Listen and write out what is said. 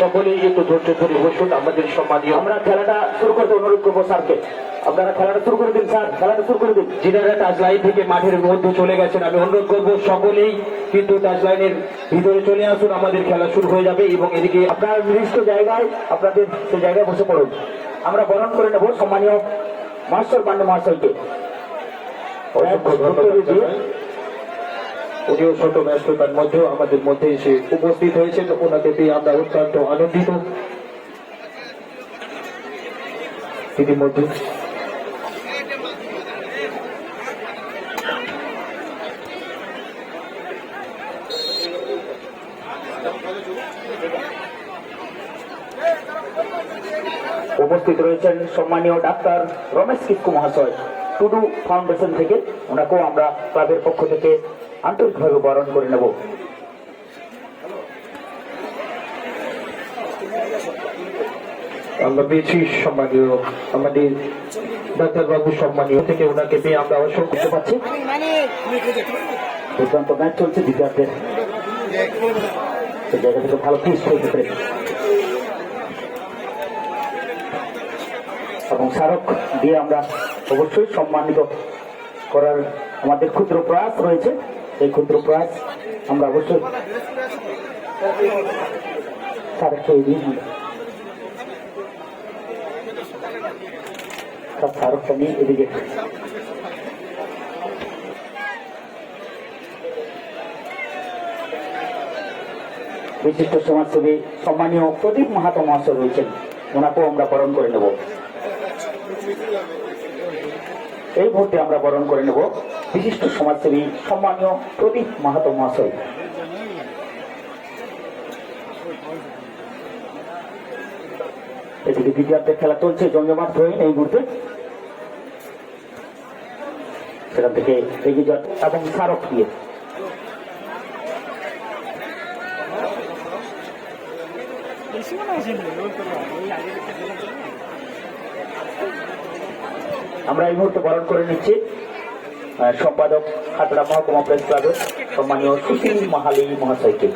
সকলেই একটু ধৈর্য ধরে বসুন। আমাদের সম্মানীয় আমরা খেলাটা শুরু করতে অনুরোধ করবো স্যারকে। আপনারা খেলাটা শুরু করে দিন স্যার, খেলাটা শুরু করে দিন। যিনারা টাচ লাইন থেকে মাঠের মধ্যে চলে গেছেন, আমি অনুরোধ করবো সকলেই কিন্তু টাচ লাইনের ভিতরে চলে আসুন। আমাদের খেলা শুরু হয়ে যাবে এবং এদিকে আপনার নির্দিষ্ট জায়গায় আপনাদের সেই জায়গায় বসে পড়ুন। আমরা বরণ করে নেব সম্মানীয় মাস্টার পান্ডে মহাশয়কে। অসংখ্য ধন্যবাদ জানাই। উনিও ছোট ব্যস্ততার মধ্যেও আমাদের মধ্যে এসে উপস্থিত হয়েছেন, ওনাকে পেয়ে আমরা অত্যন্ত আনন্দিত। ইতিমধ্যে উপস্থিত রয়েছেন সম্মানীয় ডাক্তার রমেশ কিস্কু মহাশয় টুডু ফাউন্ডেশন থেকে। ওনাকেও আমরা ক্লাবের পক্ষ থেকে আন্তরিকভাবে বরণ করে নেব। আমরা পেয়েছি সম্মানীয় আমাদের ডাক্তারবাবু সম্মানীয় থেকে, ওনাকে পেয়ে আমরা অসংখ্য দেখতে পাচ্ছি দুর্দান্ত ম্যাচ চলছে দ্বিতীয়ার্ধে। সেই জায়গা থেকে ভালো পিস হয়ে যেতে এবং স্মারক দিয়ে আমরা অবশ্যই সম্মানিত করার আমাদের ক্ষুদ্র প্রয়াস রয়েছে। এই ক্ষুদ্র প্রয়াস আমরা অবশ্যই স্মারককে এগিয়ে নিই। স্মারকটা নিয়ে এদিকে বিশিষ্ট সমাজসেবী সম্মানীয় প্রদীপ মাহাতো মহাশয় রয়েছেন, ওনাকেও আমরা বরণ করে নেব। এই মুহূর্তে আমরা বরণ করে নেব বিশিষ্ট সমাজসেবী সম্মানীয় প্রদীপ মাহাতো মহাশয়। এদিকে দ্বিতীয়ার্ধের খেলা চলছে, জমজমাট হয়ে এই মুহূর্তে সেখান থেকে এগিয়ে যাওয়া এবং স্মারক দিয়ে আমরা এই মুহূর্তে বরণ করে নিচ্ছি সম্পাদক খাতড়া মহকুমা প্রেস ক্লাবের সম্মানীয় সুশীল মাহালি মহাশয়কে।